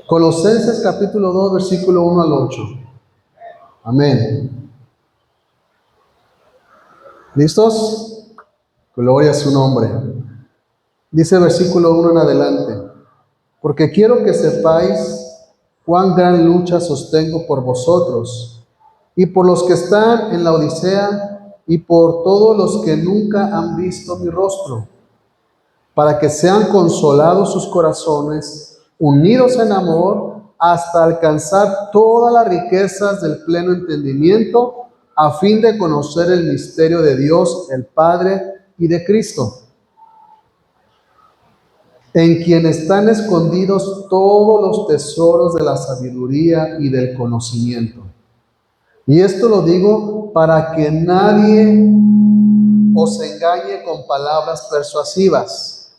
Colosenses capítulo 2, versículo 1 al 8. Amén. ¿Listos? Gloria a su nombre. Dice el versículo 1 en adelante. Porque quiero que sepáis cuán gran lucha sostengo por vosotros y por los que están en la Odisea y por todos los que nunca han visto mi rostro, para que sean consolados sus corazones, unidos en amor, hasta alcanzar todas las riquezas del pleno entendimiento, a fin de conocer el misterio de Dios, el Padre, y de Cristo, en quien están escondidos todos los tesoros de la sabiduría y del conocimiento. Y esto lo digo para que nadie os engañe con palabras persuasivas.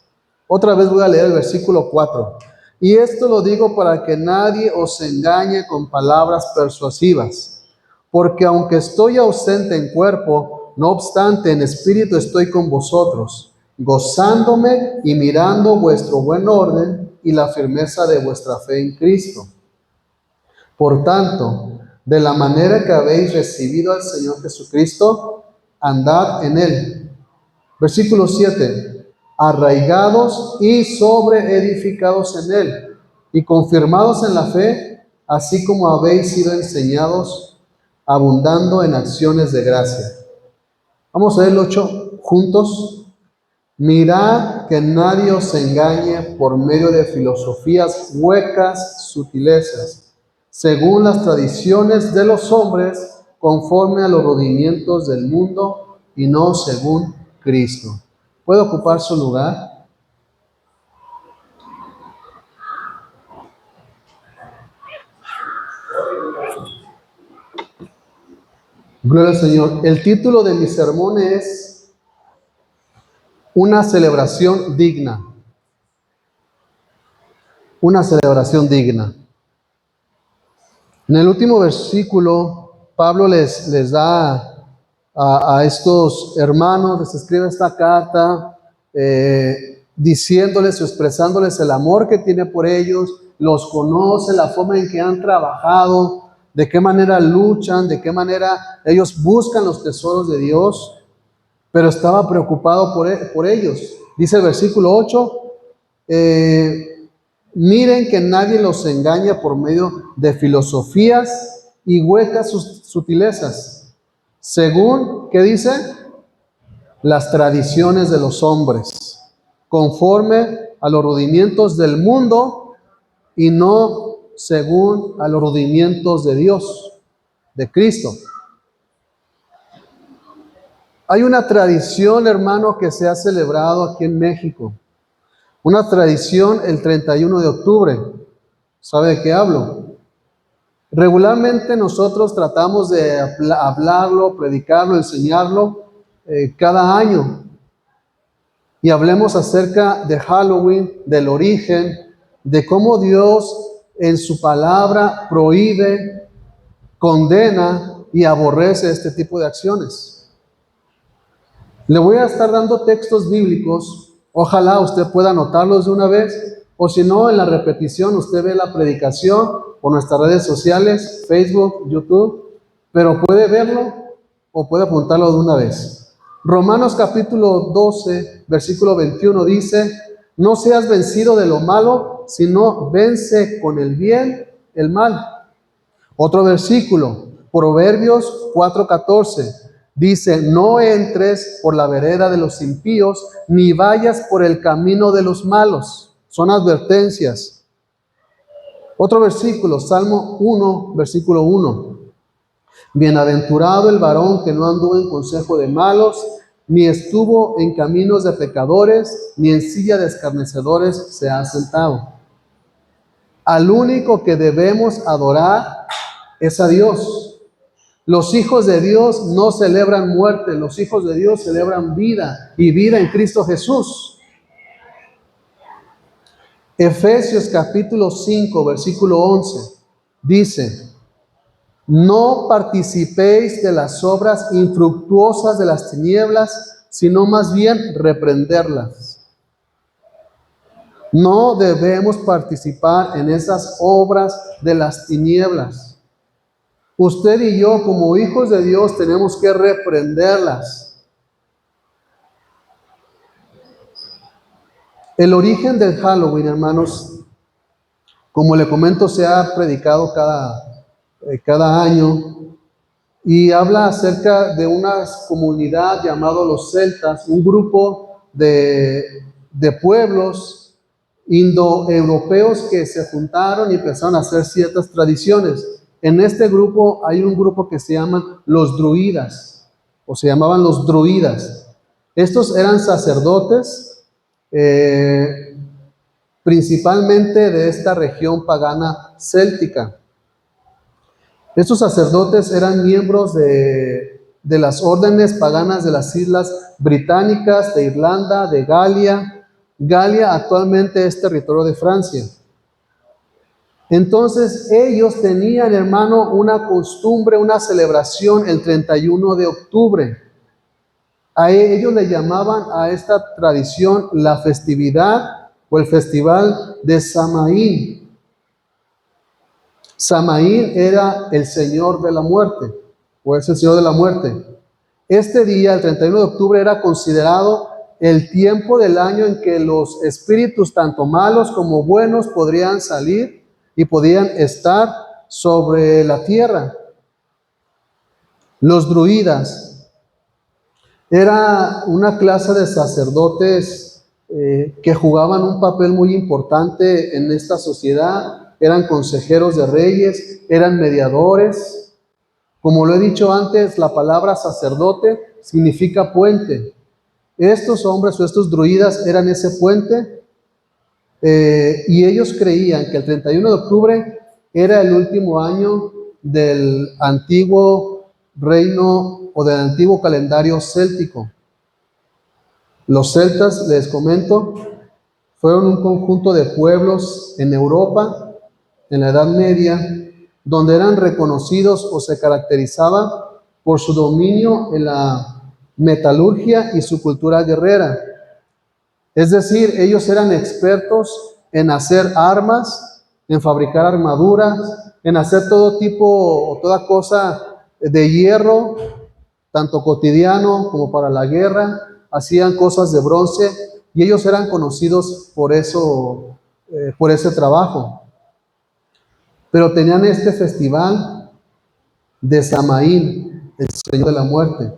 Otra vez voy a leer el versículo 4. Y esto lo digo para que nadie os engañe con palabras persuasivas. Porque aunque estoy ausente en cuerpo, no obstante en espíritu estoy con vosotros, gozándome y mirando vuestro buen orden y la firmeza de vuestra fe en Cristo. Por tanto, de la manera que habéis recibido al Señor Jesucristo, andad en Él. Versículo 7. Arraigados y sobreedificados en Él, y confirmados en la fe, así como habéis sido enseñados, abundando en acciones de gracia. Vamos a ver el 8 juntos. Mirad que nadie os engañe por medio de filosofías huecas, sutilezas, según las tradiciones de los hombres, conforme a los rudimientos del mundo y no según Cristo. ¿Puede ocupar su lugar? Gloria al Señor. El título de mi sermón es Una celebración digna. Una celebración digna. En el último versículo, Pablo les da a estos hermanos, les escribe esta carta diciéndoles o expresándoles el amor que tiene por ellos, los conoce, la forma en que han trabajado, de qué manera luchan, de qué manera ellos buscan los tesoros de Dios, pero estaba preocupado por ellos. Dice el versículo 8, miren que nadie los engaña por medio de filosofías y huecas sutilezas, según, ¿qué dice? Las tradiciones de los hombres, conforme a los rudimientos del mundo y no según a los rudimientos de Dios, de Cristo. Hay una tradición, hermano, que se ha celebrado aquí en México. Una tradición el 31 de octubre. ¿Sabe de qué hablo? Regularmente nosotros tratamos de hablarlo, predicarlo, enseñarlo cada año. Y hablemos acerca de Halloween, del origen, de cómo Dios en su palabra prohíbe, condena y aborrece este tipo de acciones. Le voy a estar dando textos bíblicos, ojalá usted pueda anotarlos de una vez, o si no, en la repetición usted ve la predicación por nuestras redes sociales, Facebook, YouTube, pero puede verlo o puede apuntarlo de una vez. Romanos capítulo 12, versículo 21 dice, no seas vencido de lo malo, sino vence con el bien el mal. Otro versículo, Proverbios 4:14. Dice, no entres por la vereda de los impíos, ni vayas por el camino de los malos. Son advertencias. Otro versículo, Salmo 1, versículo 1. Bienaventurado el varón que no anduvo en consejo de malos, ni estuvo en caminos de pecadores, ni en silla de escarnecedores se ha sentado. Al único que debemos adorar es a Dios. Los hijos de Dios no celebran muerte, los hijos de Dios celebran vida y vida en Cristo Jesús. Efesios capítulo 5, versículo 11, dice, no participéis de las obras infructuosas de las tinieblas, sino más bien reprenderlas. No debemos participar en esas obras de las tinieblas. Usted y yo, como hijos de Dios, tenemos que reprenderlas. El origen del Halloween, hermanos, como le comento, se ha predicado cada año y habla acerca de una comunidad llamada los celtas, un grupo de pueblos indoeuropeos que se juntaron y empezaron a hacer ciertas tradiciones. En este grupo hay un grupo que se llaman los druidas, o se llamaban los druidas. Estos eran sacerdotes, principalmente de esta región pagana céltica. Estos sacerdotes eran miembros de las órdenes paganas de las islas británicas, de Irlanda, de Galia. Galia actualmente es territorio de Francia. Entonces ellos tenían, hermano, una costumbre, una celebración el 31 de octubre. A ellos le llamaban a esta tradición la festividad o el festival de Samaín. Samaín era el señor de la muerte, o es el señor de la muerte. Este día, el 31 de octubre, era considerado el tiempo del año en que los espíritus, tanto malos como buenos, podrían salir y podían estar sobre la tierra. Los druidas era una clase de sacerdotes que jugaban un papel muy importante en esta sociedad. Eran consejeros de reyes, eran mediadores. Como lo he dicho antes, la palabra sacerdote significa puente. Estos hombres o estos druidas eran ese puente y ellos creían que el 31 de octubre era el último año del antiguo reino o del antiguo calendario céltico. Los celtas, les comento, fueron un conjunto de pueblos en Europa, en la Edad Media, donde eran reconocidos o se caracterizaban por su dominio en la metalurgia y su cultura guerrera. Es decir, ellos eran expertos en hacer armas, en fabricar armaduras, en hacer todo tipo o toda cosa de hierro, tanto cotidiano como para la guerra. Hacían cosas de bronce y ellos eran conocidos por eso, por ese trabajo. Pero tenían este festival de Samaín, el Señor de la Muerte.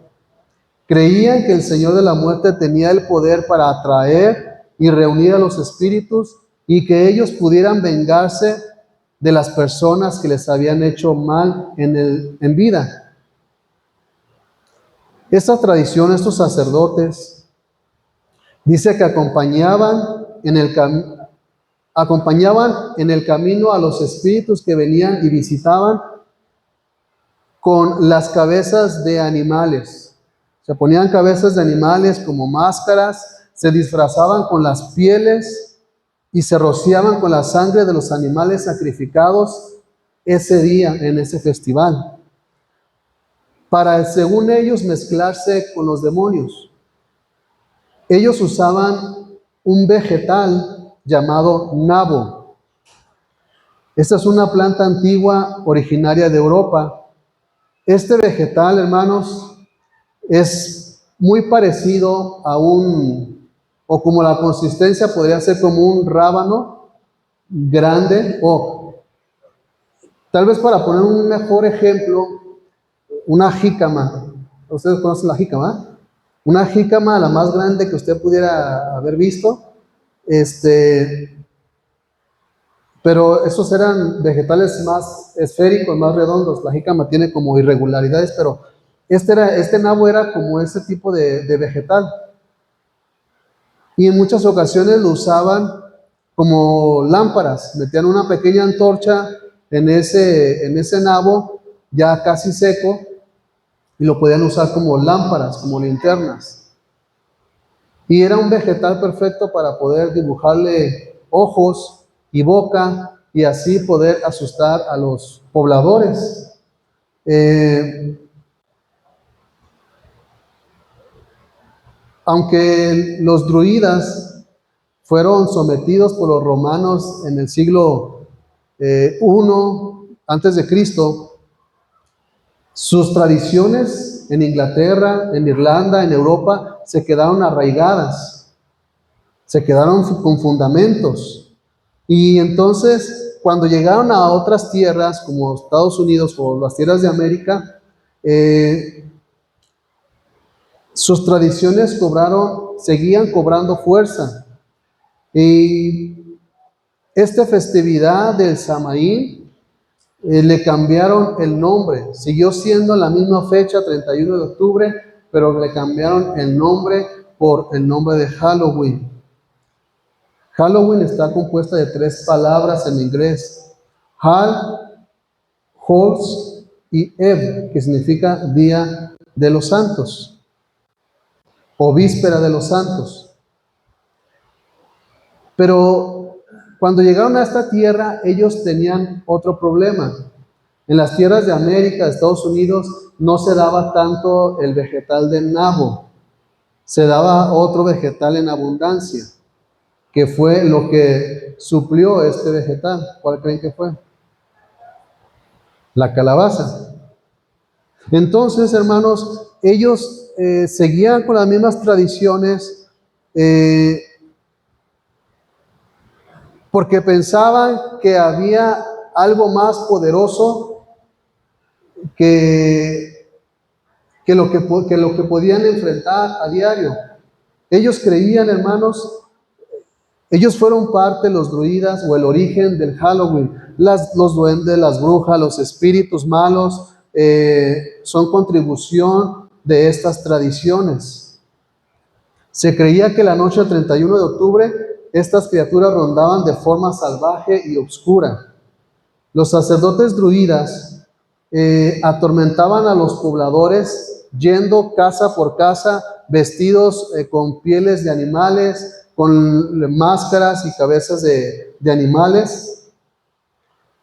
Creían que el Señor de la Muerte tenía el poder para atraer y reunir a los espíritus y que ellos pudieran vengarse de las personas que les habían hecho mal en vida. Esta tradición, estos sacerdotes, dice que acompañaban en el camino a los espíritus que venían y visitaban con las cabezas de animales. Se ponían cabezas de animales como máscaras, se disfrazaban con las pieles y se rociaban con la sangre de los animales sacrificados ese día en ese festival, para, según ellos, mezclarse con los demonios. Ellos usaban un vegetal llamado nabo. Esta es una planta antigua originaria de Europa. Este vegetal, hermanos, es muy parecido a o como la consistencia podría ser como un rábano grande, o tal vez para poner un mejor ejemplo, una jícama. ¿Ustedes conocen la jícama? Una jícama, la más grande que usted pudiera haber visto. Pero esos eran vegetales más esféricos, más redondos. La jícama tiene como irregularidades, pero este nabo era como ese tipo de vegetal. Y en muchas ocasiones lo usaban como lámparas. Metían una pequeña antorcha en ese nabo, ya casi seco, y lo podían usar como lámparas, como linternas. Y era un vegetal perfecto para poder dibujarle ojos y boca y así poder asustar a los pobladores. Aunque los druidas fueron sometidos por los romanos en el siglo I antes de Cristo. Sus tradiciones en Inglaterra, en Irlanda, en Europa, se quedaron arraigadas, se quedaron con fundamentos. Y entonces, cuando llegaron a otras tierras, como Estados Unidos o las tierras de América, sus tradiciones seguían cobrando fuerza. Y esta festividad del Samaín, le cambiaron el nombre. Siguió siendo la misma fecha, 31 de octubre, pero le cambiaron el nombre por el nombre de Halloween. Halloween está compuesta de 3 palabras en inglés: Hal, Hallows y Eve, que significa Día de los Santos o Víspera de los Santos. Pero cuando llegaron a esta tierra, ellos tenían otro problema. En las tierras de América, de Estados Unidos, no se daba tanto el vegetal del nabo, se daba otro vegetal en abundancia, que fue lo que suplió este vegetal. ¿Cuál creen que fue? La calabaza. Entonces, hermanos, ellos seguían con las mismas tradiciones, porque pensaban que había algo más poderoso que lo que podían enfrentar a diario. Ellos creían, hermanos, ellos fueron parte, los druidas, o el origen del Halloween. Los duendes, las brujas, los espíritus malos, son contribución de estas tradiciones. Se creía que la noche del 31 de octubre, estas criaturas rondaban de forma salvaje y oscura. Los sacerdotes druidas atormentaban a los pobladores, yendo casa por casa, vestidos con pieles de animales, con máscaras y cabezas de animales,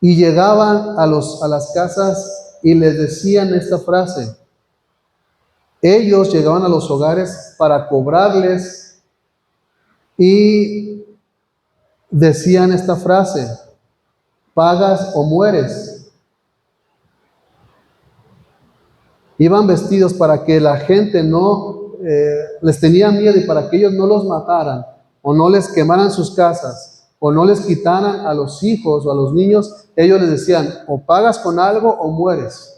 y llegaban a las casas y les decían esta frase. Ellos llegaban a los hogares para cobrarles y decían esta frase: pagas o mueres. Iban vestidos para que la gente no les tenía miedo, y para que ellos no los mataran o no les quemaran sus casas o no les quitaran a los hijos o a los niños. Ellos les decían: o pagas con algo o mueres.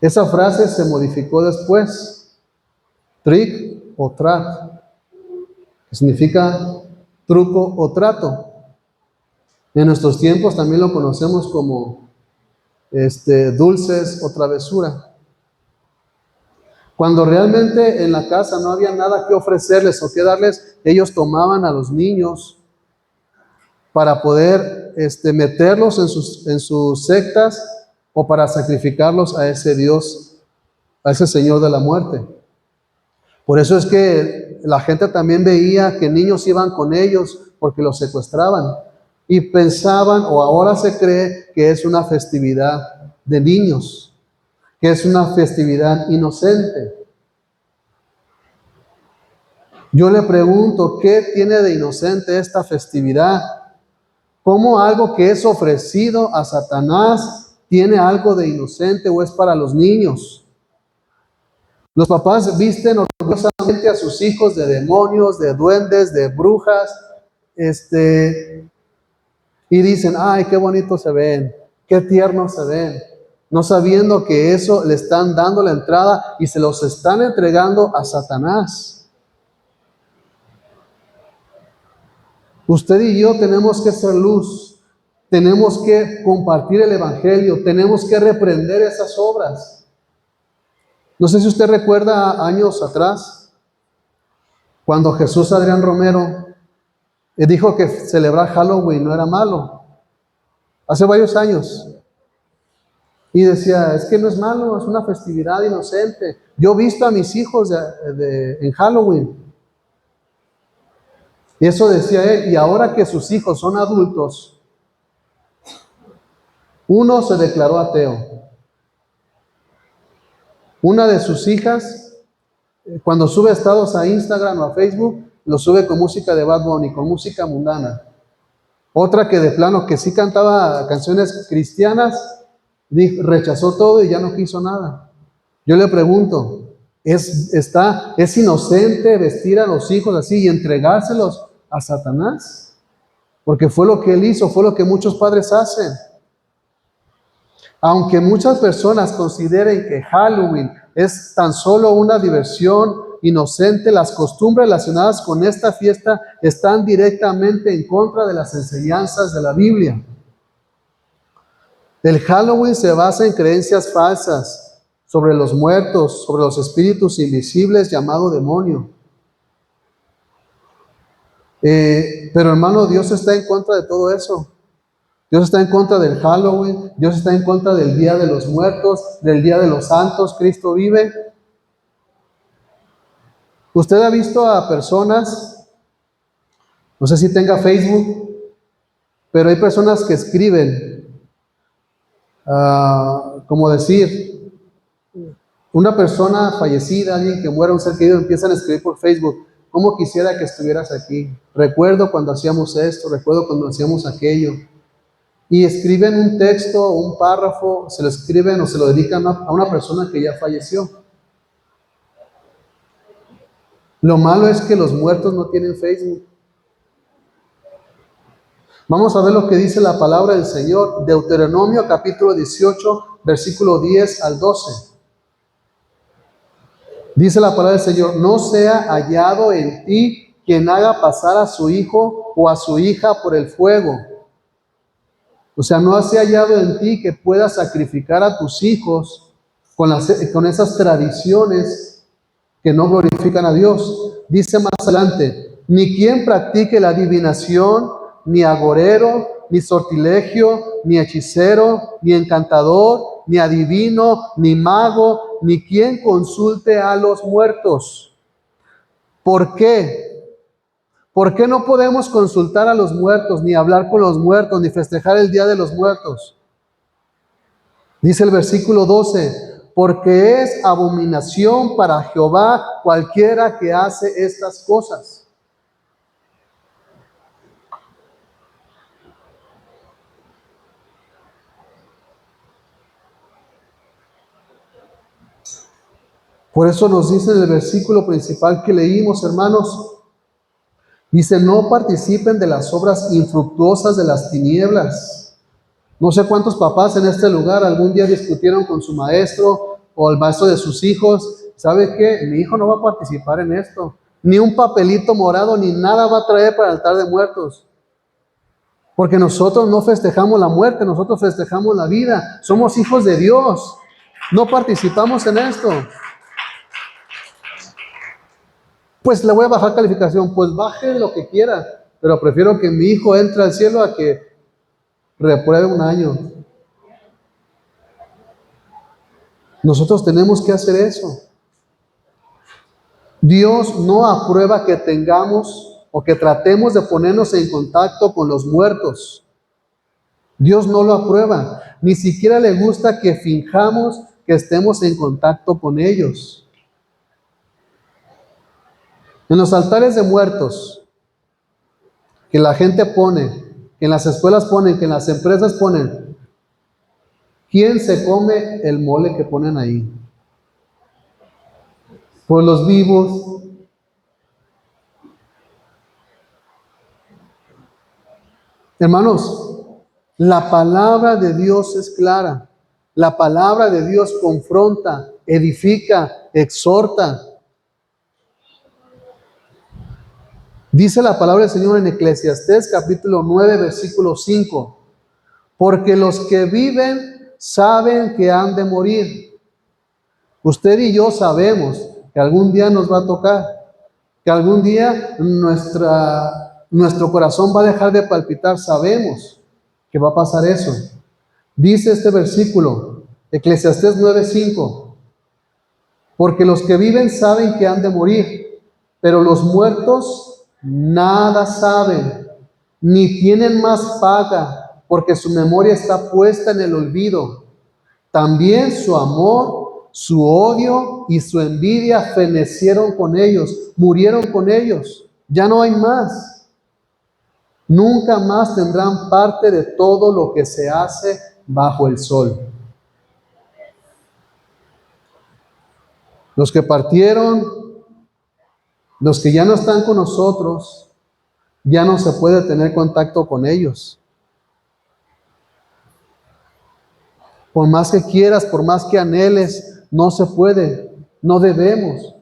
Esa frase se modificó después: trick o trat, que significa truco o trato. En nuestros tiempos también lo conocemos como dulces o travesura. Cuando realmente en la casa no había nada que ofrecerles o que darles, ellos tomaban a los niños para poder meterlos en sus sectas, o para sacrificarlos a ese Dios, a ese Señor de la muerte. Por eso es que la gente también veía que niños iban con ellos, porque los secuestraban, y pensaban, o ahora se cree, que es una festividad de niños, que es una festividad inocente. Yo le pregunto, ¿qué tiene de inocente esta festividad? ¿Cómo algo que es ofrecido a Satanás tiene algo de inocente o es para los niños? Los papás visten orgullosamente a sus hijos de demonios, de duendes, de brujas, y dicen: ay, qué bonitos se ven, qué tiernos se ven, no sabiendo que eso le están dando la entrada y se los están entregando a Satanás. Usted y yo tenemos que ser luz, tenemos que compartir el evangelio, tenemos que reprender esas obras. No sé si usted recuerda años atrás, cuando Jesús Adrián Romero dijo que celebrar Halloween no era malo, hace varios años. Y decía: es que no es malo, es una festividad inocente. Yo he visto a mis hijos en Halloween. Y eso decía él. Y ahora que sus hijos son adultos, uno se declaró ateo. Una de sus hijas, cuando sube estados a Instagram o a Facebook, lo sube con música de Bad Bunny, con música mundana. Otra que de plano, que sí cantaba canciones cristianas, rechazó todo y ya no quiso nada. Yo le pregunto, ¿es inocente vestir a los hijos así y entregárselos a Satanás? Porque fue lo que él hizo, fue lo que muchos padres hacen. Aunque muchas personas consideren que Halloween es tan solo una diversión inocente, las costumbres relacionadas con esta fiesta están directamente en contra de las enseñanzas de la Biblia. El Halloween se basa en creencias falsas sobre los muertos, sobre los espíritus invisibles llamados demonios. Pero hermano, Dios está en contra de todo eso. Dios está en contra del Halloween, Dios está en contra del Día de los Muertos, del Día de los Santos, Cristo vive. Usted ha visto a personas, no sé si tenga Facebook, pero hay personas que escriben, como decir, una persona fallecida, alguien que muera, un ser querido, empiezan a escribir por Facebook, ¿cómo quisiera que estuvieras aquí? Recuerdo cuando hacíamos esto, recuerdo cuando hacíamos aquello. Y escriben un texto, un párrafo, se lo escriben o se lo dedican a una persona que ya falleció. Lo malo es que los muertos no tienen Facebook. Vamos a ver lo que dice la palabra del Señor, Deuteronomio capítulo 18, versículo 10 al 12. Dice la palabra del Señor, no sea hallado en ti quien haga pasar a su hijo o a su hija por el fuego. O sea, no se ha hallado en ti que puedas sacrificar a tus hijos con esas tradiciones que no glorifican a Dios. Dice más adelante, ni quien practique la adivinación, ni agorero, ni sortilegio, ni hechicero, ni encantador, ni adivino, ni mago, ni quien consulte a los muertos. ¿Por qué? ¿Por qué no podemos consultar a los muertos, ni hablar con los muertos, ni festejar el Día de los Muertos? Dice el versículo 12, porque es abominación para Jehová cualquiera que hace estas cosas. Por eso nos dice en el versículo principal que leímos, hermanos, dice, no participen de las obras infructuosas de las tinieblas. No sé cuántos papás en este lugar algún día discutieron con su maestro o el maestro de sus hijos. ¿Sabe qué? Mi hijo no va a participar en esto. Ni un papelito morado, ni nada va a traer para el altar de muertos. Porque nosotros no festejamos la muerte, nosotros festejamos la vida. Somos hijos de Dios. No participamos en esto. Pues le voy a bajar calificación. Pues baje lo que quiera. Pero prefiero que mi hijo entre al cielo a que repruebe un año. Nosotros tenemos que hacer eso. Dios no aprueba que tengamos o que tratemos de ponernos en contacto con los muertos. Dios no lo aprueba. Ni siquiera le gusta que finjamos que estemos en contacto con ellos. En los altares de muertos que la gente pone, que en las escuelas ponen, que en las empresas ponen, ¿quién se come el mole que ponen ahí? Pues los vivos. Hermanos, la palabra de Dios es clara. La palabra de Dios confronta, edifica, exhorta. Dice la palabra del Señor en Eclesiastés capítulo 9, versículo 5. Porque los que viven saben que han de morir. Usted y yo sabemos que algún día nos va a tocar, que algún día nuestro corazón va a dejar de palpitar. Sabemos que va a pasar eso. Dice este versículo, Eclesiastés 9:5, porque los que viven saben que han de morir, pero los muertos nada saben, ni tienen más paga, porque su memoria está puesta en el olvido. También su amor, su odio y su envidia fenecieron con ellos, murieron con ellos. Ya no hay más. Nunca más tendrán parte de todo lo que se hace bajo el sol. Los que partieron, los que ya no están con nosotros, ya no se puede tener contacto con ellos. Por más que quieras, por más que anheles, no se puede, no debemos.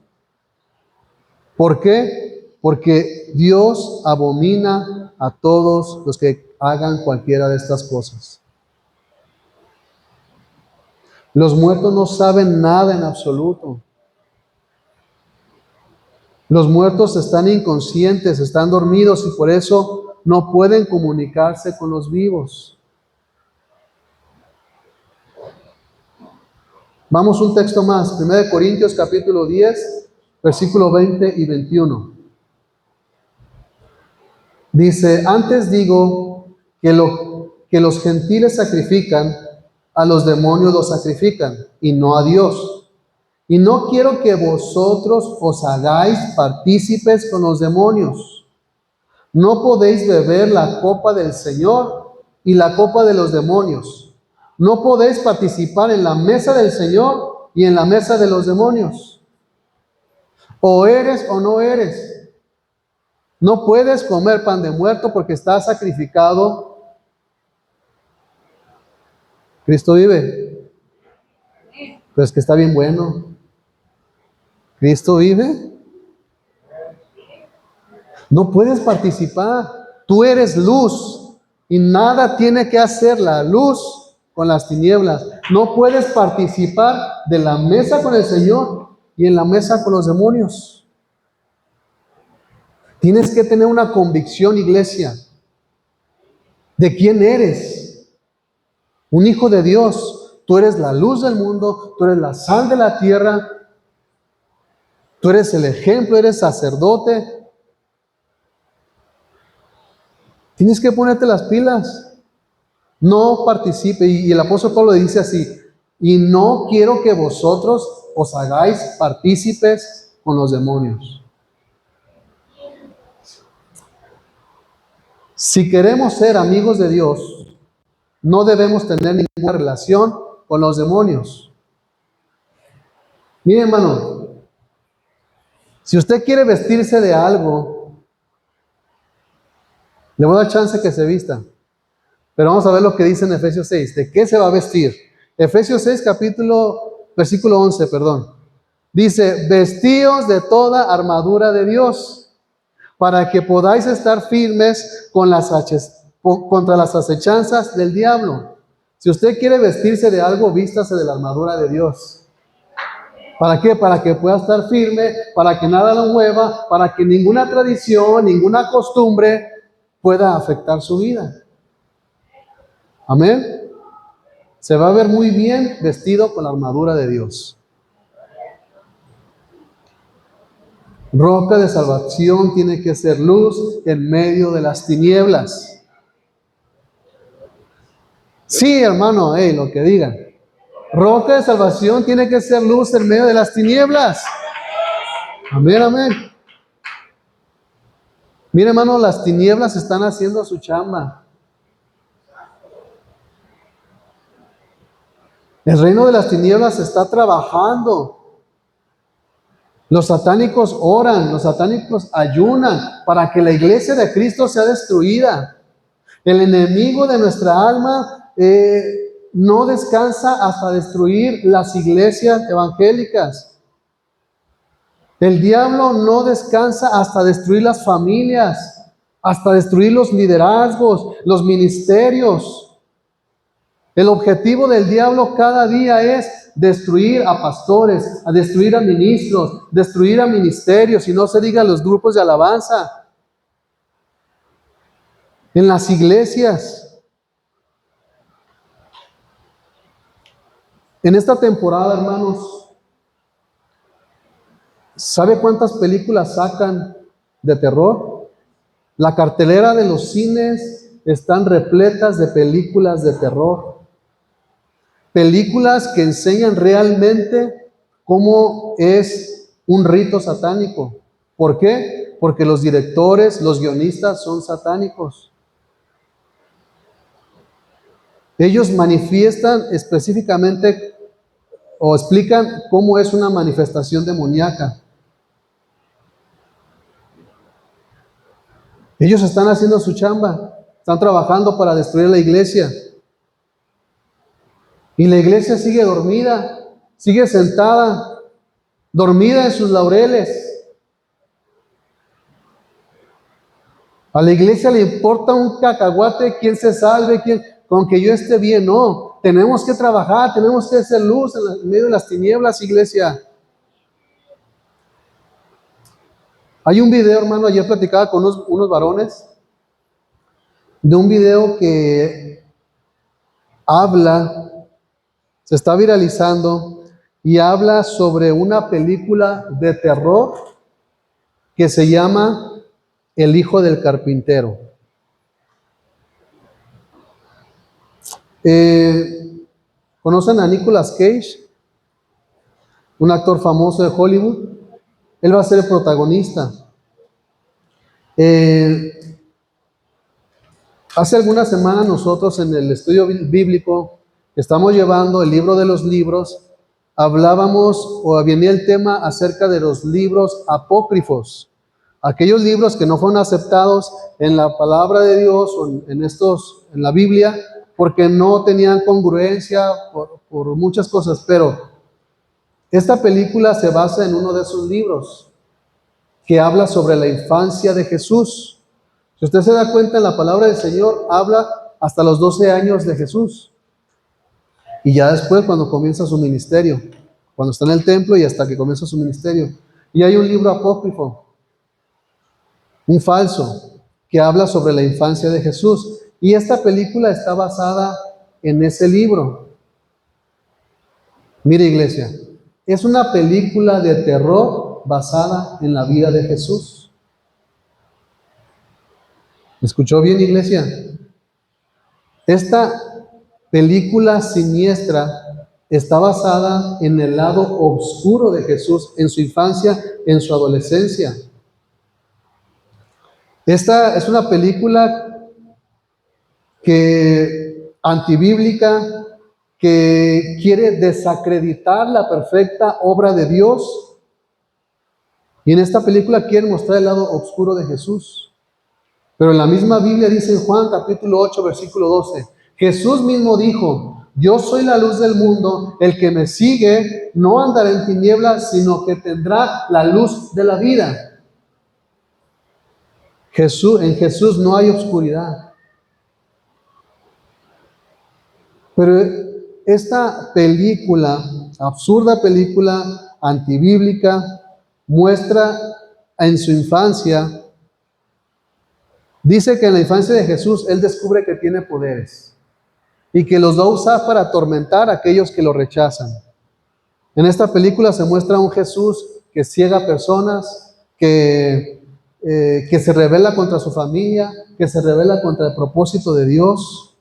¿Por qué? Porque Dios abomina a todos los que hagan cualquiera de estas cosas. Los muertos no saben nada en absoluto. Los muertos están inconscientes, están dormidos y por eso no pueden comunicarse con los vivos. Vamos un texto más, 1 Corintios capítulo 10, versículo 20 y 21. Dice, antes digo que lo que los gentiles sacrifican, a los demonios los sacrifican, y no a Dios. Y no quiero que vosotros os hagáis partícipes con los demonios. No podéis beber la copa del Señor y la copa de los demonios. No podéis participar en la mesa del Señor y en la mesa de los demonios. O eres o no eres. No puedes comer pan de muerto porque está sacrificado. Cristo vive. Pero es que está bien bueno. Cristo vive. No puedes participar. Tú eres luz y nada tiene que hacer la luz con las tinieblas. No puedes participar de la mesa con el Señor y en la mesa con los demonios. Tienes que tener una convicción, iglesia, de quién eres. Un hijo de Dios. Tú eres la luz del mundo, tú eres la sal de la tierra, tú eres el ejemplo, eres sacerdote. Tienes que ponerte las pilas. No participe. Y el apóstol Pablo dice así, y no quiero que vosotros os hagáis partícipes con los demonios. Si queremos ser amigos de Dios, no debemos tener ninguna relación con los demonios. Mire, hermano, si usted quiere vestirse de algo, le voy a dar chance que se vista. Pero vamos a ver lo que dice en Efesios 6. ¿De qué se va a vestir? Efesios 6, versículo 11, perdón. Dice, vestíos de toda armadura de Dios, para que podáis estar firmes contra las acechanzas del diablo. Si usted quiere vestirse de algo, vístase de la armadura de Dios. ¿Para qué? Para que pueda estar firme, para que nada lo mueva, para que ninguna tradición, ninguna costumbre pueda afectar su vida. Amén. Se va a ver muy bien vestido con la armadura de Dios. Roca de salvación tiene que ser luz en medio de las tinieblas. Sí, hermano, lo que digan. Roca de salvación tiene que ser luz en medio de las tinieblas. Amén, amén. Mire, hermano, las tinieblas están haciendo su chamba. El reino de las tinieblas está trabajando. Los satánicos oran, los satánicos ayunan para que la iglesia de Cristo sea destruida. El enemigo de nuestra alma no descansa hasta destruir las iglesias evangélicas. El diablo no descansa hasta destruir las familias, hasta destruir los liderazgos, los ministerios. El objetivo del diablo cada día es destruir a pastores, a destruir a ministros, destruir a ministerios, y no se diga los grupos de alabanza. En las iglesias. En esta temporada, hermanos, ¿sabe cuántas películas sacan de terror? La cartelera de los cines están repletas de películas de terror. Películas que enseñan realmente cómo es un rito satánico. ¿Por qué? Porque los directores, los guionistas son satánicos. Ellos manifiestan específicamente o explican cómo es una manifestación demoníaca. Ellos están haciendo su chamba, están trabajando para destruir la iglesia. Y la iglesia sigue dormida, sigue sentada, dormida en sus laureles. A la iglesia le importa un cacahuate quién se salve, con que yo esté bien. No, tenemos que trabajar, tenemos que hacer luz en medio de las tinieblas, iglesia. Hay un video, hermano, ayer platicaba con unos varones de un video que habla, se está viralizando y habla sobre una película de terror que se llama El hijo del carpintero. ¿Conocen a Nicolas Cage? Un actor famoso de Hollywood. Él va a ser el protagonista. Hace algunas semanas nosotros en el estudio bíblico que estamos llevando, el libro de los libros, hablábamos o venía el tema acerca de los libros apócrifos. Aquellos libros que no fueron aceptados en la palabra de Dios o en la Biblia, porque no tenían congruencia por muchas cosas. Pero esta película se basa en uno de esos libros que habla sobre la infancia de Jesús. Si usted se da cuenta, en la palabra del Señor habla hasta los 12 años de Jesús. Y ya después cuando comienza su ministerio, cuando está en el templo y hasta que comienza su ministerio. Y hay un libro apócrifo, un falso, que habla sobre la infancia de Jesús. Y esta película está basada en ese libro. Mire, iglesia, es una película de terror basada en la vida de Jesús. ¿Me escuchó bien, iglesia? Esta película siniestra está basada en el lado oscuro de Jesús, en su infancia, en su adolescencia. Esta es una película antibíblica que quiere desacreditar la perfecta obra de Dios. Y en esta película quiere mostrar el lado oscuro de Jesús. Pero en la misma Biblia dice en Juan capítulo 8, versículo 12, Jesús mismo dijo, yo soy la luz del mundo, el que me sigue no andará en tinieblas, sino que tendrá la luz de la vida. En Jesús no hay oscuridad. Pero esta película, absurda película antibíblica, muestra en su infancia. Dice que en la infancia de Jesús, Él descubre que tiene poderes y que los va a usar para atormentar a aquellos que lo rechazan. En esta película se muestra un Jesús que ciega a personas, que se rebela contra su familia, que se rebela contra el propósito de Dios.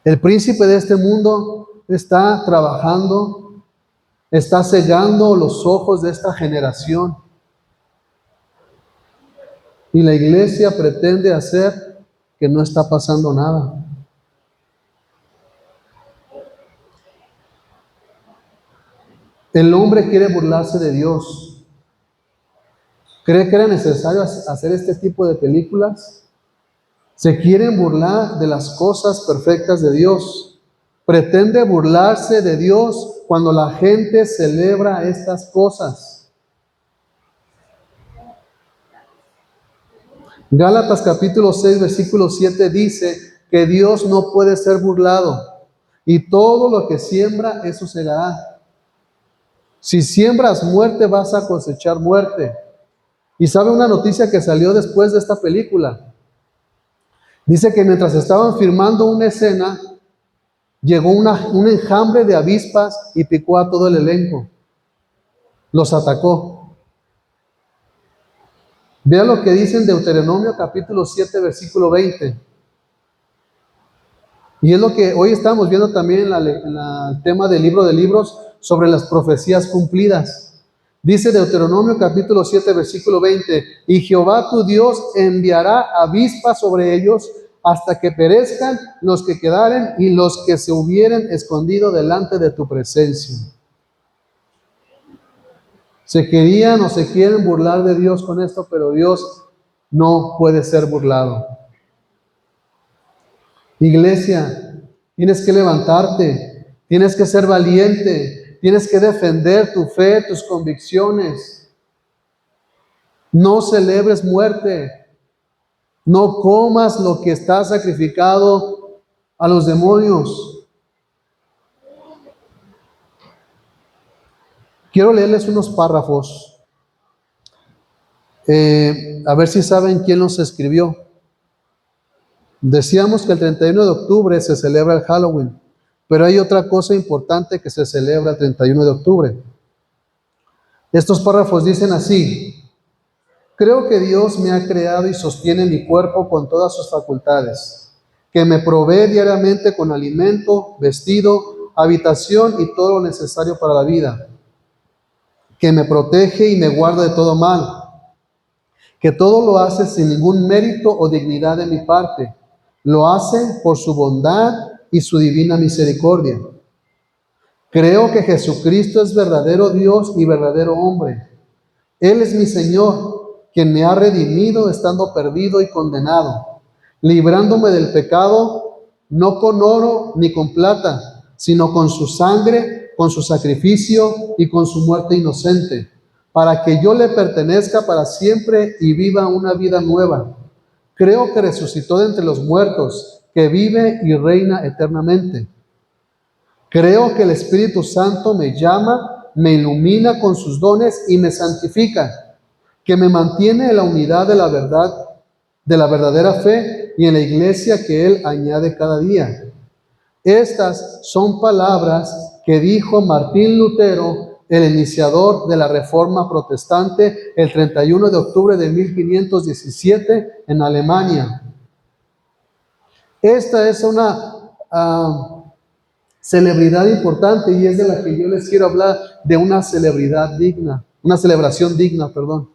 El príncipe de este mundo está trabajando, está cegando los ojos de esta generación. Y la iglesia pretende hacer que no está pasando nada. El hombre quiere burlarse de Dios. ¿Cree que era necesario hacer este tipo de películas? Se quieren burlar de las cosas perfectas de Dios. Pretende burlarse de Dios cuando la gente celebra estas cosas. Gálatas capítulo 6, versículo 7 dice que Dios no puede ser burlado y todo lo que siembra, eso segará. Si siembras muerte, vas a cosechar muerte. ¿Y sabe una noticia que salió después de esta película? Dice que mientras estaban filmando una escena, llegó un enjambre de avispas y picó a todo el elenco. Los atacó. Vea lo que dice en Deuteronomio capítulo 7, versículo 20. Y es lo que hoy estamos viendo también en el tema del libro de libros sobre las profecías cumplidas. Dice Deuteronomio capítulo 7, versículo 20, y Jehová tu Dios enviará avispas sobre ellos hasta que perezcan los que quedaren y los que se hubieren escondido delante de tu presencia. Se querían o se quieren burlar de Dios con esto, pero Dios no puede ser burlado. Iglesia, tienes que levantarte, tienes que ser valiente, tienes que defender tu fe, tus convicciones. No celebres muerte, no comas lo que está sacrificado a los demonios. Quiero leerles unos párrafos, a ver si saben quién los escribió. Decíamos que el 31 de octubre se celebra el Halloween, pero hay otra cosa importante que se celebra el 31 de octubre. Estos párrafos dicen así: creo que Dios me ha creado y sostiene mi cuerpo con todas sus facultades, que me provee diariamente con alimento, vestido, habitación y todo lo necesario para la vida, que me protege y me guarda de todo mal, que todo lo hace sin ningún mérito o dignidad de mi parte, lo hace por su bondad y su divina misericordia. Creo que Jesucristo es verdadero Dios y verdadero hombre. Él es mi Señor, quien me ha redimido estando perdido y condenado, librándome del pecado, no con oro ni con plata, sino con su sangre, con su sacrificio y con su muerte inocente, para que yo le pertenezca para siempre y viva una vida nueva. Creo que resucitó de entre los muertos, que vive y reina eternamente. Creo que el Espíritu Santo me llama, me ilumina con sus dones y me santifica, que me mantiene en la unidad de la verdad, de la verdadera fe y en la iglesia que Él añade cada día. Estas son palabras que dijo Martín Lutero, el iniciador de la Reforma Protestante, el 31 de octubre de 1517 en Alemania. Esta es una celebridad importante y es de la que yo les quiero hablar, de una celebridad digna, una celebración digna, perdón.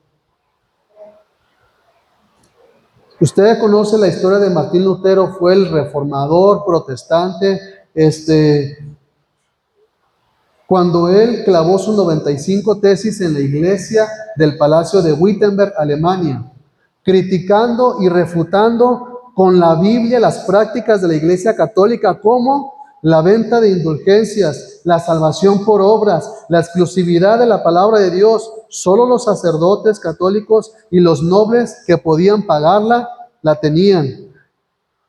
Usted conoce la historia de Martín Lutero, fue el reformador protestante, cuando él clavó sus 95 tesis en la iglesia del Palacio de Wittenberg, Alemania, criticando y refutando con la Biblia las prácticas de la Iglesia Católica, como la venta de indulgencias, la salvación por obras, la exclusividad de la palabra de Dios. Solo los sacerdotes católicos y los nobles que podían pagarla la tenían.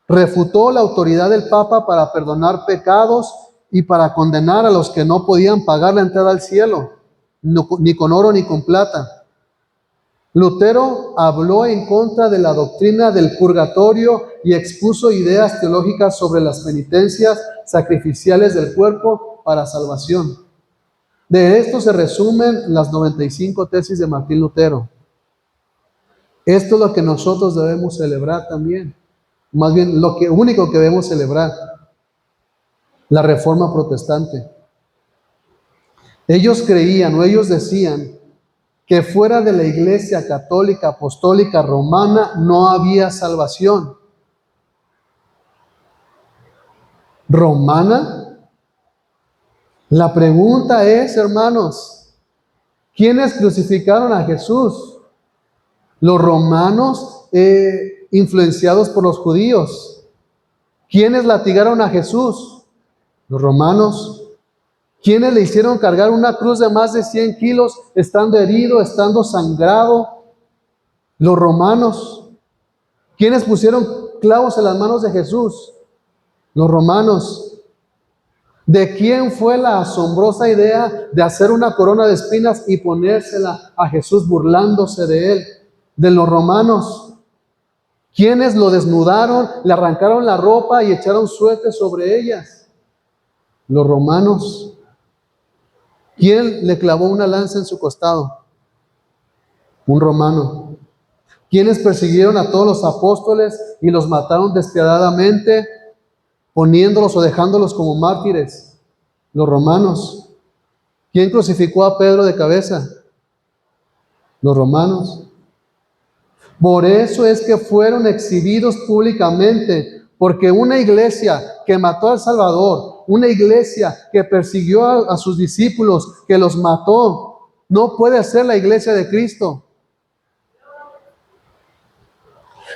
Refutó la autoridad del Papa para perdonar pecados y para condenar a los que no podían pagar la entrada al cielo, ni con oro ni con plata. Lutero habló en contra de la doctrina del purgatorio y expuso ideas teológicas sobre las penitencias sacrificiales del cuerpo para salvación. De esto se resumen las 95 tesis de Martín Lutero. Esto es lo que nosotros debemos celebrar también. Más bien, lo único que debemos celebrar, la Reforma Protestante. Ellos creían o ellos decían que fuera de la Iglesia Católica Apostólica Romana no había salvación. ¿Romana? La pregunta es, hermanos, ¿quiénes crucificaron a Jesús? ¿Los romanos influenciados por los judíos? ¿Quiénes latigaron a Jesús? Los romanos. ¿Quiénes le hicieron cargar una cruz de más de 100 kilos, estando herido, estando sangrado? Los romanos. ¿Quiénes pusieron clavos en las manos de Jesús? Los romanos. ¿De quién fue la asombrosa idea de hacer una corona de espinas y ponérsela a Jesús burlándose de él? De los romanos. ¿Quiénes lo desnudaron, le arrancaron la ropa y echaron suerte sobre ellas? Los romanos. ¿Quién le clavó una lanza en su costado? Un romano. ¿Quiénes persiguieron a todos los apóstoles y los mataron despiadadamente, poniéndolos o dejándolos como mártires? Los romanos. ¿Quién crucificó a Pedro de cabeza? los romanos. Por eso es que fueron exhibidos públicamente, porque una iglesia que mató al Salvador, una iglesia que persiguió a sus discípulos, que los mató, no puede ser la iglesia de Cristo.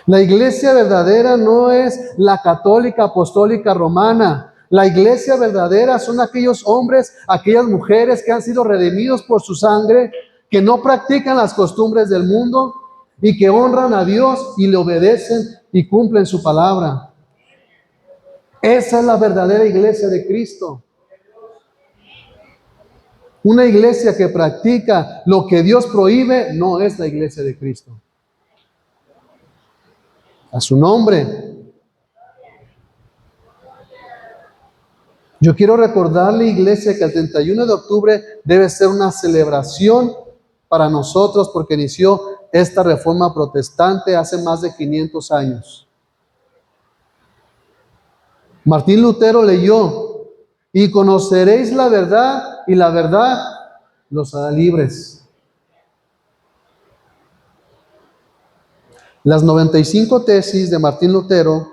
La iglesia verdadera no es la católica apostólica romana. La iglesia verdadera son aquellos hombres, aquellas mujeres que han sido redimidos por su sangre, que no practican las costumbres del mundo y que honran a Dios y le obedecen y cumplen su palabra. Esa es la verdadera iglesia de Cristo. Una iglesia que practica lo que Dios prohíbe no es la iglesia de Cristo. A su nombre. Yo quiero recordarle, iglesia, que el 31 de octubre debe ser una celebración para nosotros porque inició esta reforma protestante hace más de 500 años. Martín Lutero leyó: y conoceréis la verdad, y la verdad los hará libres. Las 95 tesis de Martín Lutero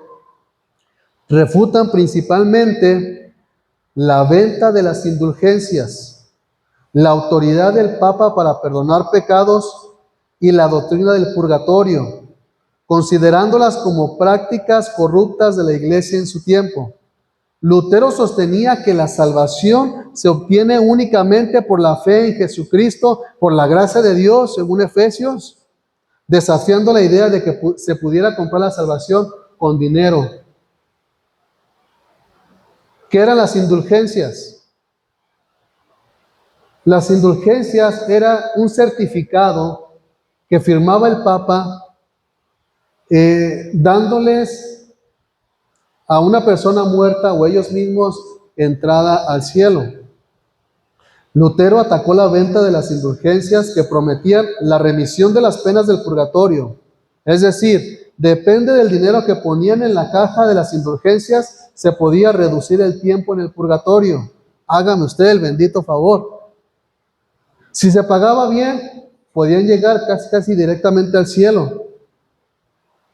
refutan principalmente la venta de las indulgencias, la autoridad del Papa para perdonar pecados y la doctrina del purgatorio, considerándolas como prácticas corruptas de la Iglesia en su tiempo. Lutero sostenía que la salvación se obtiene únicamente por la fe en Jesucristo, por la gracia de Dios, según Efesios, desafiando la idea de que se pudiera comprar la salvación con dinero. ¿Qué eran las indulgencias? Las indulgencias era un certificado que firmaba el Papa dándoles a una persona muerta o ellos mismos entrada al cielo. Lutero atacó la venta de las indulgencias que prometían la remisión de las penas del purgatorio. Es decir, depende del dinero que ponían en la caja de las indulgencias, se podía reducir el tiempo en el purgatorio. Hágame usted el bendito favor. Si se pagaba bien, podían llegar casi directamente al cielo.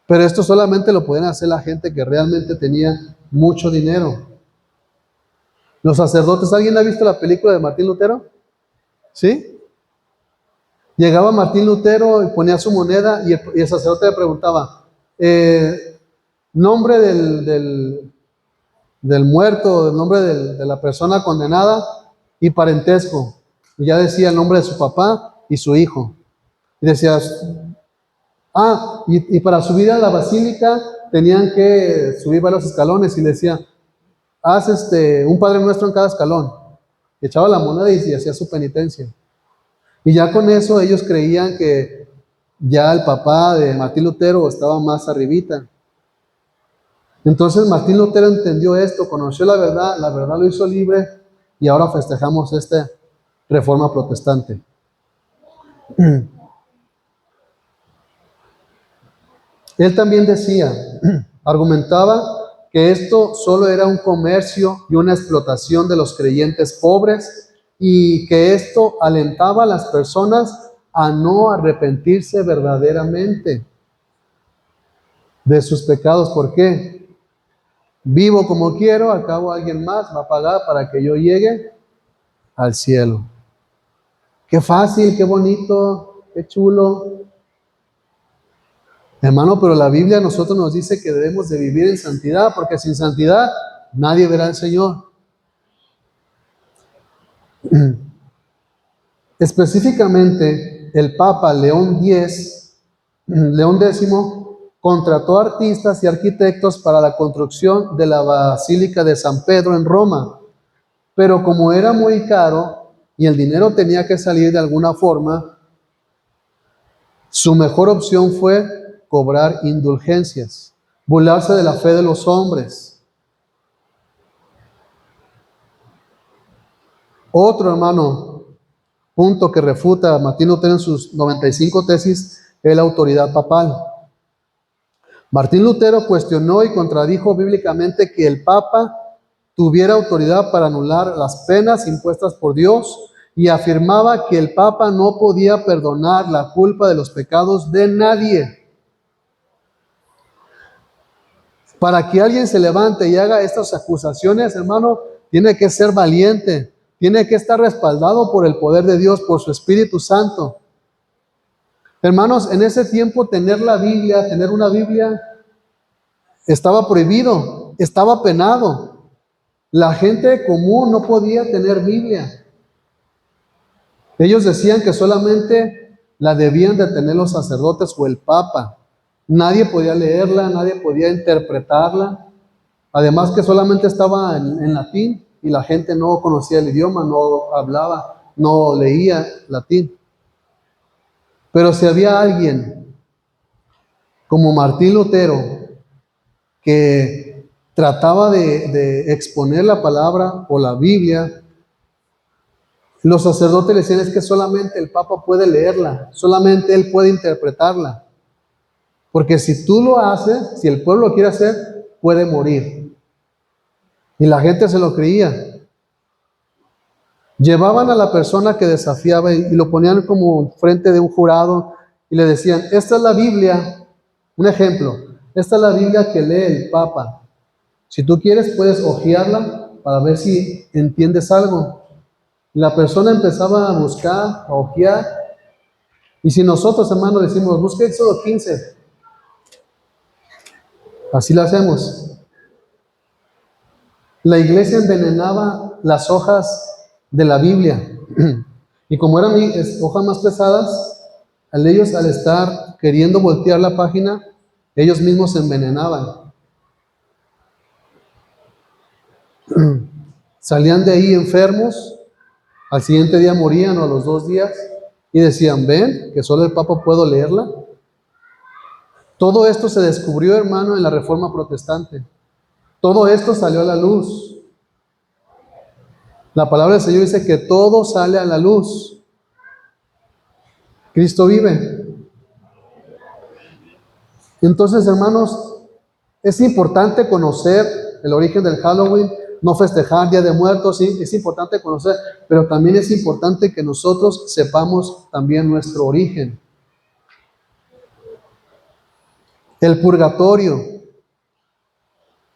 Pero esto solamente lo podían hacer la gente que realmente tenía mucho dinero. Los sacerdotes, ¿alguien ha visto la película de Martín Lutero? ¿Sí? Llegaba Martín Lutero y ponía su moneda y el sacerdote le preguntaba, nombre del muerto, el nombre de la persona condenada y parentesco. Y ya decía el nombre de su papá y su hijo. Y decía, y para subir a la basílica tenían que subir varios escalones y le decía, haz un Padre Nuestro en cada escalón. Y echaba la moneda y hacía su penitencia. Y ya con eso ellos creían que ya el papá de Martín Lutero estaba más arribita. Entonces Martín Lutero entendió esto, conoció la verdad lo hizo libre y ahora festejamos esta reforma protestante. Él también decía, argumentaba que esto solo era un comercio y una explotación de los creyentes pobres y que esto alentaba a las personas a no arrepentirse verdaderamente de sus pecados. ¿Por qué? Vivo como quiero, al cabo alguien más va a pagar para que yo llegue al cielo. Qué fácil, qué bonito, qué chulo. Hermano, pero la Biblia a nosotros nos dice que debemos de vivir en santidad, porque sin santidad nadie verá al Señor. Específicamente, el Papa León X contrató artistas y arquitectos para la construcción de la Basílica de San Pedro en Roma. Pero como era muy caro y el dinero tenía que salir de alguna forma, su mejor opción fue cobrar indulgencias, burlarse de la fe de los hombres. Otro, hermano, punto que refuta Martín Lutero en sus 95 tesis es la autoridad papal. Martín Lutero cuestionó y contradijo bíblicamente que el Papa tuviera autoridad para anular las penas impuestas por Dios y afirmaba que el Papa no podía perdonar la culpa de los pecados de nadie. Para que alguien se levante y haga estas acusaciones, hermano, tiene que ser valiente, tiene que estar respaldado por el poder de Dios, por su Espíritu Santo. Hermanos, en ese tiempo tener una Biblia, estaba prohibido, estaba penado. La gente común no podía tener Biblia. Ellos decían que solamente la debían de tener los sacerdotes o el Papa. Nadie podía leerla, nadie podía interpretarla. Además que solamente estaba en latín y la gente no conocía el idioma, no hablaba, no leía latín. Pero si había alguien como Martín Lutero que trataba de exponer la palabra o la Biblia, los sacerdotes le decían es que solamente el Papa puede leerla, solamente él puede interpretarla. Porque si tú lo haces, si el pueblo lo quiere hacer, puede morir. Y la gente se lo creía. Llevaban a la persona que desafiaba y lo ponían como frente de un jurado y le decían, esta es la Biblia, un ejemplo, esta es la Biblia que lee el Papa. Si tú quieres, puedes hojearla para ver si entiendes algo. La persona empezaba a buscar, a hojear, y si nosotros, hermanos, decimos, busque Éxodo 15, así lo hacemos. La iglesia envenenaba las hojas de la Biblia. Y como eran hojas más pesadas, al estar queriendo voltear la página, ellos mismos se envenenaban. Salían de ahí enfermos, al siguiente día morían o a los 2 días, y decían, ven, que solo el Papa puede leerla. Todo esto se descubrió, hermano, en la Reforma Protestante. Todo esto salió a la luz. La palabra del Señor dice que todo sale a la luz. Cristo vive. Entonces, hermanos, es importante conocer el origen del Halloween, no festejar Día de Muertos, sí, es importante conocer, pero también es importante que nosotros sepamos también nuestro origen. El purgatorio.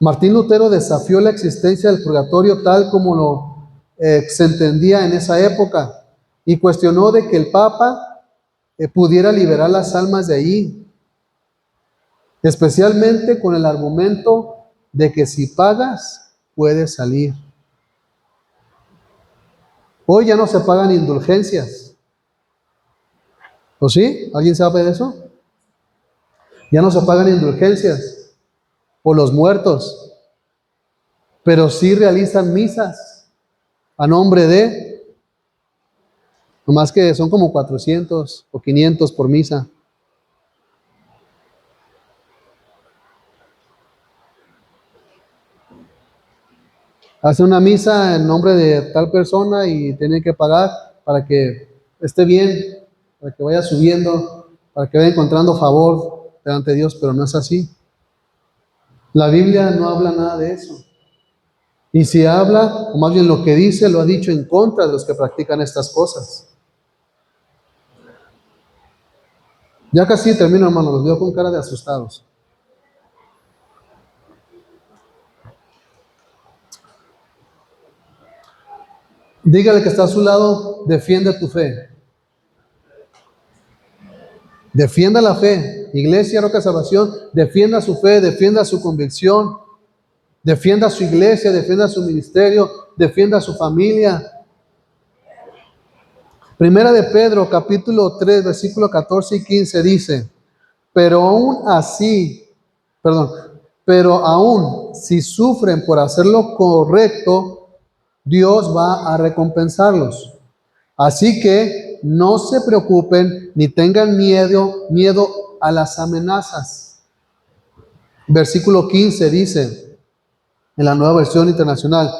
Martín Lutero desafió la existencia del purgatorio tal como lo se entendía en esa época y cuestionó de que el Papa pudiera liberar las almas de allí, especialmente con el argumento de que si pagas, puedes salir. Hoy ya no se pagan indulgencias. ¿O sí? ¿Alguien sabe de eso? Ya no se pagan indulgencias por los muertos, pero sí realizan misas a nombre de, nomás que son como 400 o 500 por misa. Hace una misa en nombre de tal persona y tiene que pagar para que esté bien, para que vaya subiendo, para que vaya encontrando favor delante de Dios, pero no es así. La Biblia no habla nada de eso. Y si habla, o más bien lo que dice, lo ha dicho en contra de los que practican estas cosas. Ya casi termino, hermano, los veo con cara de asustados. Dígale que está a su lado, defiende tu fe. Defienda la fe. Iglesia Roca de Salvación, defienda su fe, defienda su convicción, defienda su iglesia, defienda su ministerio, defienda su familia. Primera de Pedro, capítulo 3, versículo 14 y 15 dice, pero aún si sufren por hacer lo correcto, Dios va a recompensarlos. Así que no se preocupen ni tengan miedo a las amenazas. Versículo 15 dice, en la Nueva Versión Internacional,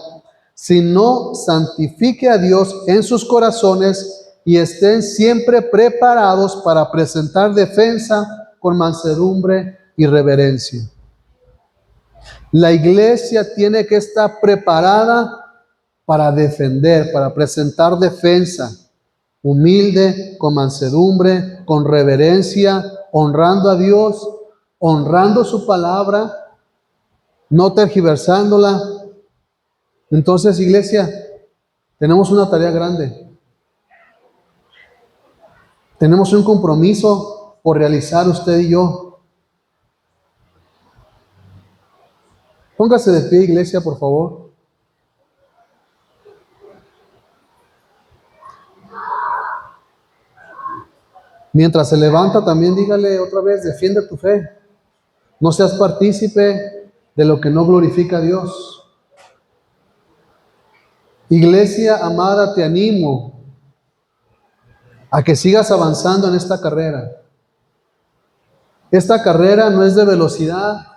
sino santifique a Dios en sus corazones y estén siempre preparados para presentar defensa con mansedumbre y reverencia. La iglesia tiene que estar preparada para defender, para presentar defensa, humilde, con mansedumbre, con reverencia, honrando a Dios, honrando su palabra, no tergiversándola. Entonces, iglesia, tenemos una tarea grande. Tenemos un compromiso por realizar usted y yo. Póngase de pie, iglesia, por favor. Mientras se levanta, también dígale otra vez, defiende tu fe. No seas partícipe de lo que no glorifica a Dios. Iglesia amada, te animo a que sigas avanzando en esta carrera. Esta carrera no es de velocidad.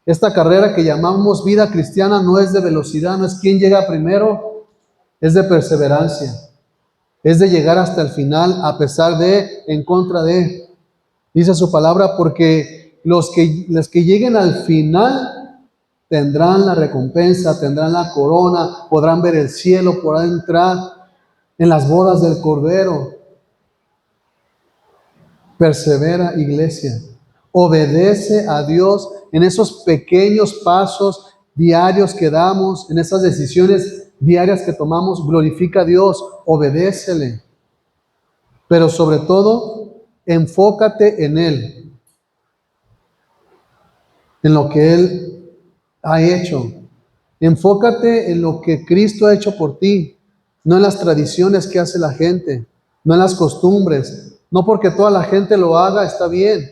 Esta carrera que llamamos vida cristiana no es de velocidad, no es quién llega primero, es de perseverancia. Es de llegar hasta el final a pesar de, en contra de. Dice su palabra, porque los que lleguen al final tendrán la recompensa, tendrán la corona, podrán ver el cielo, podrán entrar en las bodas del Cordero. Persevera, iglesia. Obedece a Dios en esos pequeños pasos diarios que damos, en esas decisiones diarias que tomamos. Glorifica a Dios, obedécele. Pero sobre todo, enfócate en Él, en lo que Él ha hecho. Enfócate en lo que Cristo ha hecho por ti, no en las tradiciones que hace la gente, no en las costumbres. No porque toda la gente lo haga está bien.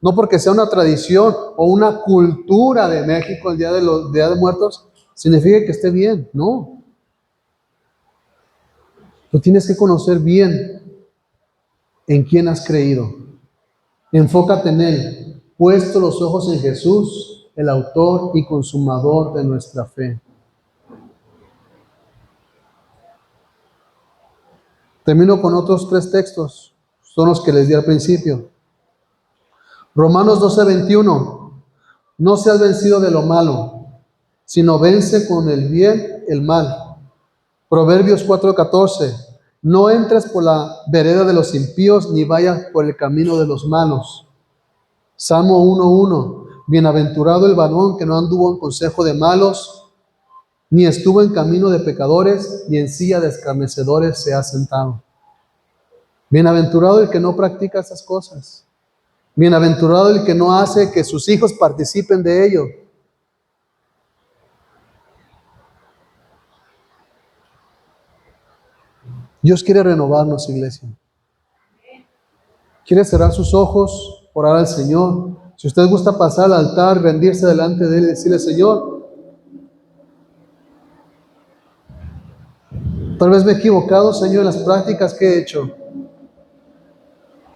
No porque sea una tradición o una cultura de México el Día de Muertos, significa que esté bien. No. Tú tienes que conocer bien en quién has creído. Enfócate en Él, puesto los ojos en Jesús, el autor y consumador de nuestra fe. Termino con otros 3 textos, son los que les di al principio. Romanos 12:21, no seas vencido de lo malo, sino vence con el bien el mal. Proverbios 4:14, no entres por la vereda de los impíos, ni vayas por el camino de los malos. Salmo 1:1, bienaventurado el varón que no anduvo en consejo de malos, ni estuvo en camino de pecadores, ni en silla de escarnecedores se ha sentado. Bienaventurado el que no practica esas cosas. Bienaventurado el que no hace que sus hijos participen de ello. Dios quiere renovarnos, iglesia. Quiere cerrar sus ojos, orar al Señor. Si usted gusta pasar al altar, rendirse delante de Él y decirle, Señor, tal vez me he equivocado, Señor, en las prácticas que he hecho.